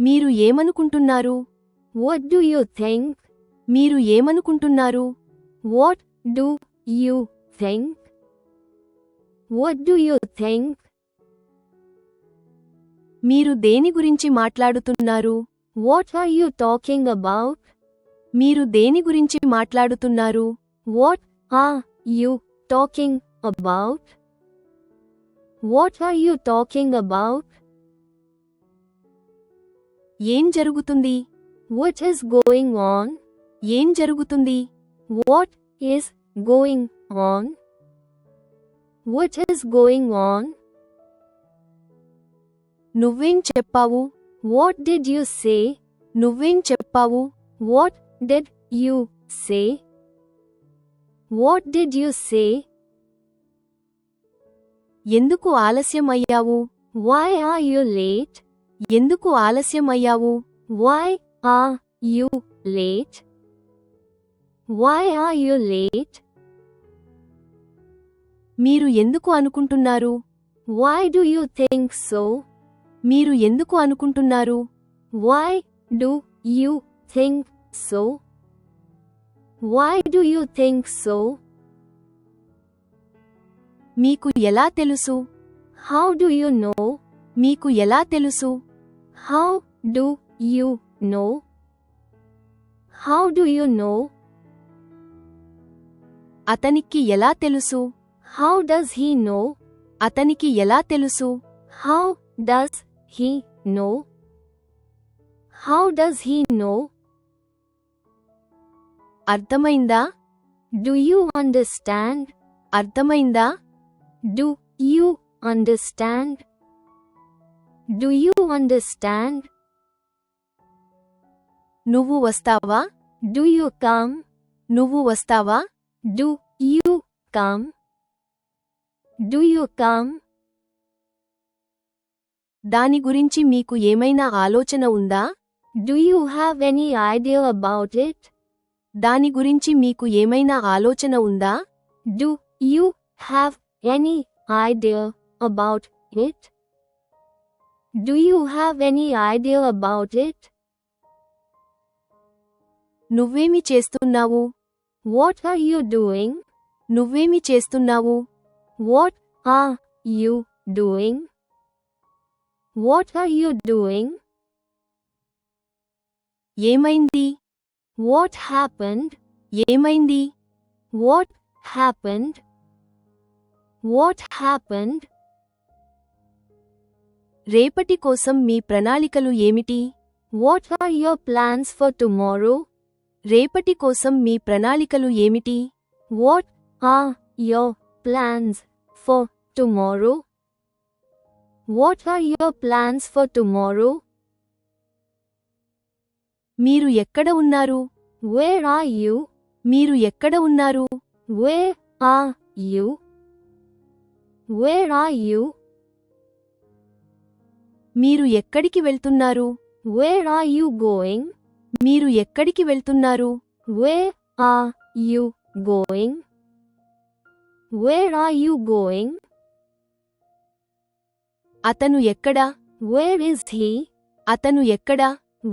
మీరు ఏమనుకుంటున్నారు? What do you think? మీరు ఏమనుకుంటున్నారు? What do you think? What do you think? మీరు దేని గురించి మాట్లాడుతున్నారు? What are you talking about? మీరు దేని గురించి మాట్లాడుతున్నారు? What are you talking about? What are you talking about? ఏం జరుగుతుంది? What is going on? ఏం జరుగుతుంది? What is going on? What is going on? నువ్వేం చెప్పావు? What did you say? నువ్వేం చెప్పావు? What did you say? What did you say? ఎందుకు ఆలస్యం అయ్యావు? Why are you late? ఎందుకు ఆలస్యం అయ్యావు? Why are you late? Why are you late? మీరు ఎందుకు అనుకుంటున్నారు? Why do you think so? మీరు ఎందుకు అనుకుంటున్నారు? Why do you think so? Why do you think so? మీకు ఎలా తెలుసు? How do you know? మీకు ఎలా తెలుసు? How do you know? How do you know? అతనికి ఎలా తెలుసు? How does he know? అతనికి ఎలా తెలుసు? How does he know? How does he know? అర్థమైందా? Do you understand? అర్థమైందా? Do you understand? Do you understand? నువ్వు వస్తావా? Do you come? నువ్వు వస్తావా? Do you come? Do you come? దాని గురించి మీకు ఏమైనా ఆలోచన ఉందా? Do you have any idea about it? దాని గురించి మీకు ఏమైనా ఆలోచన ఉందా? Do you have any idea about it? Do you have any idea about it? నువ్వేమి చేస్తున్నావు? What are you doing? నువ్వేమి చేస్తున్నావు? What are you doing? What are you doing? ఏమైంది? What happened? ఏమైంది? What happened? What happened? రేపటి కోసం మీ ప్రణాళికలు ఏమిటి? What are your plans for tomorrow? రేపటి కోసం మీ ప్రణాళికలు ఏమిటి? What are your plans for tomorrow? What are your plans for tomorrow? మీరు ఎక్కడ ఉన్నారు? Where are you? మీరు ఎక్కడ ఉన్నారు? Where are you? Where are you? మీరు ఎక్కడికి వెళ్తున్నారు? Where are you going? మీరు ఎక్కడికి వెళ్తున్నారు? Where are you going? Where are you going? అతను ఎక్కడ? Where is he? అతను ఎక్కడ?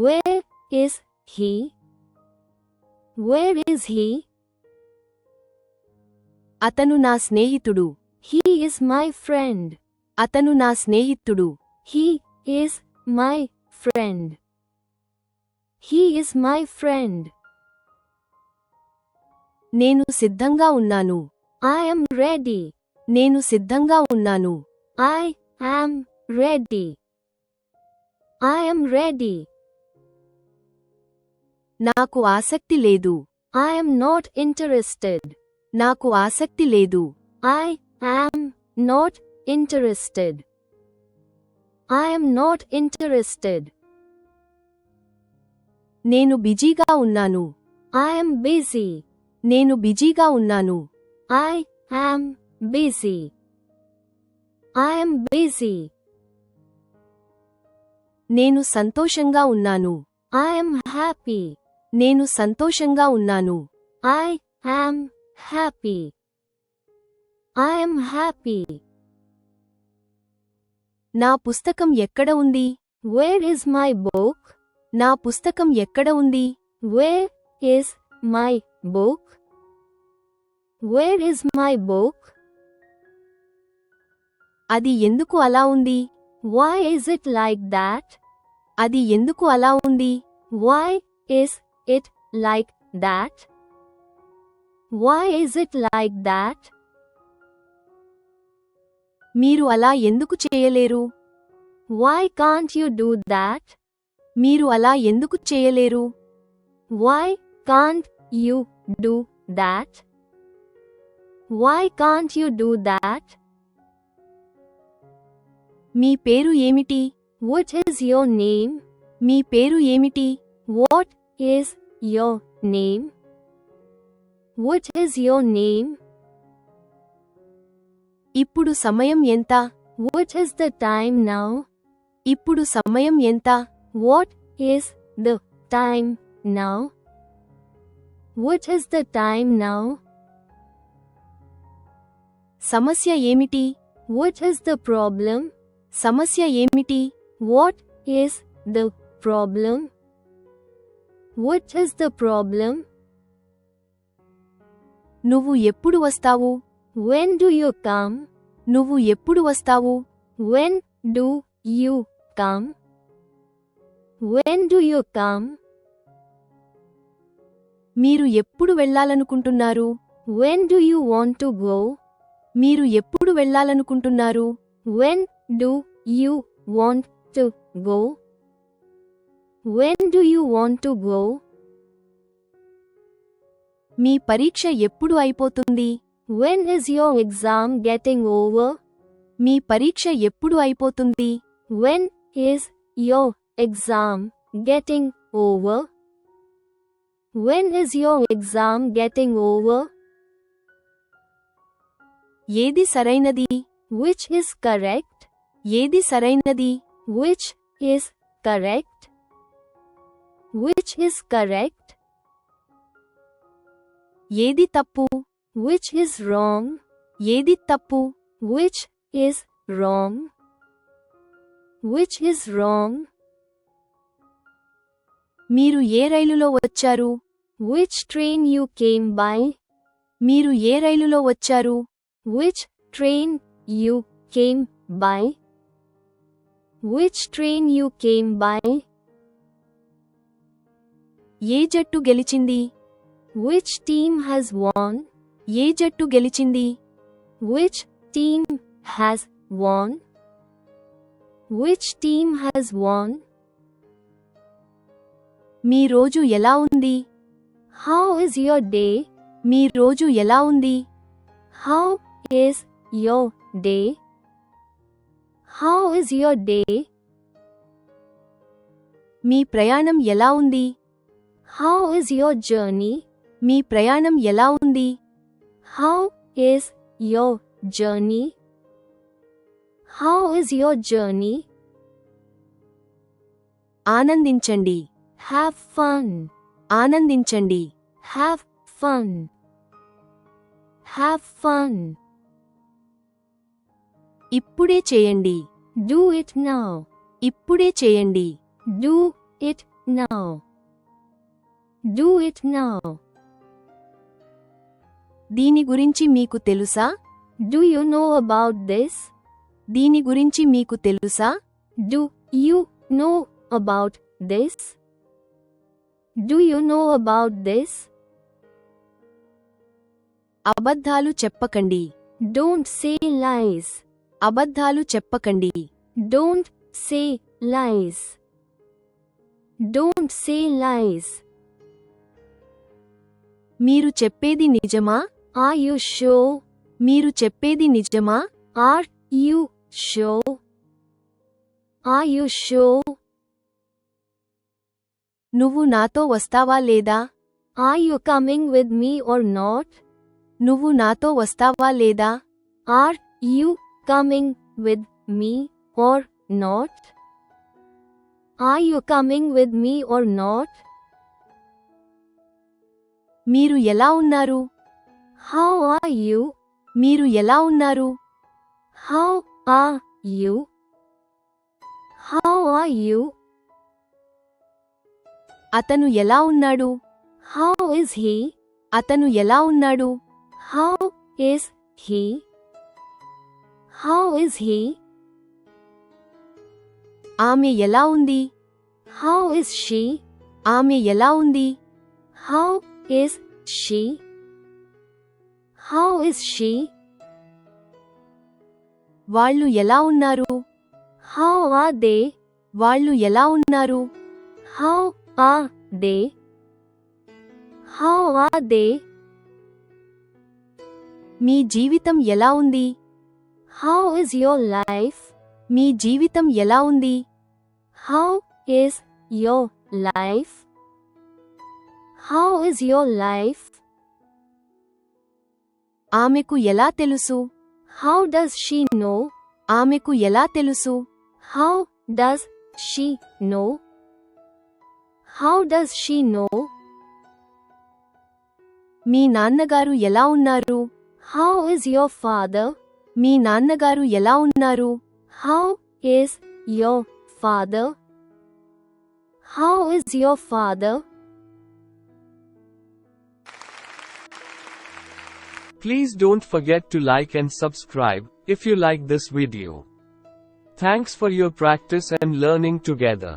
Where is he? Where is he? అతను నా స్నేహితుడు. He is my friend. అతను నా స్నేహితుడు. He is my friend. He is my friend. నేను సిద్ధంగా ఉన్నాను. I am ready. నేను సిద్ధంగా ఉన్నాను. I am ready. I am ready. నాకు ఆసక్తి లేదు. I am not interested. నాకు ఆసక్తి లేదు. I am not interested. I am not interested. నేను బిజీగా ఉన్నాను. I am busy. నేను బిజీగా ఉన్నాను. I am busy. I am busy. నేను సంతోషంగా ఉన్నాను. I am happy. నేను సంతోషంగా ఉన్నాను. I am happy. I am happy. నా పుస్తకం ఎక్కడ ఉంది? Where is my book? నా పుస్తకం ఎక్కడ ఉంది? Where is my book? Where is my book? అది ఎందుకు అలా ఉంది? Why is it like that? అది ఎందుకు అలా ఉంది? Why is it like that? Why is it like that? మీరు అలా ఎందుకు చేయలేరు? Why can't you do that? మీరు అలా ఎందుకు చేయలేరు? Why can't you do that? Why can't you do that? మీ పేరు ఏమిటి? What is your name? మీ పేరు ఏమిటి? What is your name? What is your name? ఇప్పుడు సమయం ఎంత? What is the time now? ఇప్పుడు సమయం ఎంత? What is the time now? What is the time now? సమస్య ఏమిటి? What is the problem? సమస్య ఏమిటి? What is the problem? What is the problem? నువ్వు ఎప్పుడు వస్తావు? When do you come? నువ్వు ఎప్పుడు వస్తావు? When do you come? When do you come? మీరు ఎప్పుడు వెళ్ళాలనుకుంటున్నారు? When do you want to go? మీరు ఎప్పుడు వెళ్ళాలనుకుంటున్నారు? When do you want to go? When do you want to go? మీ పరీక్ష ఎప్పుడు అయిపోతుంది? When is your exam getting over? మీ పరీక్ష ఎప్పుడు అయిపోతుంది? When is your exam getting over? When is your exam getting over? ఏది సరైనది? Which is correct? ఏది సరైనది? Which is correct? Which is correct? ఏది తప్పు? Which is wrong? ఏది తప్పు? Which is wrong? Which is wrong? మీరు ఏ రైలులో వచ్చారు? Which train you came by? మీరు ఏ రైలులో వచ్చారు? Which train you came by? Which train you came by? ఏ జట్టు గెలిచింది? Which team has won? ఏ జట్టు గెలిచింది? Which team has won? Which team has won? మీ రోజు ఎలా ఉంది? How is your day? మీ రోజు ఎలా ఉంది? How is your day? How is your day? మీ ప్రయాణం ఎలా ఉంది? How is your journey? మీ ప్రయాణం ఎలా ఉంది? How is your journey? How is your journey? ఆనందించండి. Have fun. ఆనందించండి. Have fun. Have fun. ఇప్పుడే చేయండి. Do it now. ఇప్పుడే చేయండి. Do it now. Do it now. దీని గురించి మీకు తెలుసా? Do you know about this? దీని గురించి మీకు తెలుసా? Do you know about this? Do you know about this? అబద్ధాలు చెప్పకండి. Don't say lies. అబద్ధాలు చెప్పకండి. Don't say lies. Don't say lies. మీరు చెప్పేది నిజమా? Are you sure? మీరు చెప్పేది నిజమా? Are you sure? Are you sure? నువ్వు నాతో వస్తావా లేదా? Are you coming with me or not? నువ్వు నాతో వస్తావా లేదా? Are you coming with me or not? Are you coming with me or not? మీరు ఎలా ఉన్నారు? How are you? మీరు ఎలా ఉన్నారు? How are you? How are you? అతను ఎలా ఉన్నాడు? How is he? అతను ఎలా ఉన్నాడు? How is he? How is he? ఆమె ఎలా ఉంది? How is she? ఆమె ఎలా ఉంది? How is she? How is she? వాళ్ళు ఎలా ఉన్నారు? How are they? వాళ్ళు ఎలా ఉన్నారు? How are they? How are they? మీ జీవితం ఎలా ఉంది? How is your life? మీ జీవితం ఎలా ఉంది? How is your life? How is your life? ఆమెకు ఎలా తెలుసు? How does she know? ఆమెకు ఎలా తెలుసు? How does she know? How does she know? మీ నాన్నగారు ఎలా ఉన్నారు? How is your father? మీ నాన్నగారు ఎలా ఉన్నారు? How is your father? How is your father? Please don't forget to like and subscribe if you like this video. Thanks for your practice and learning together.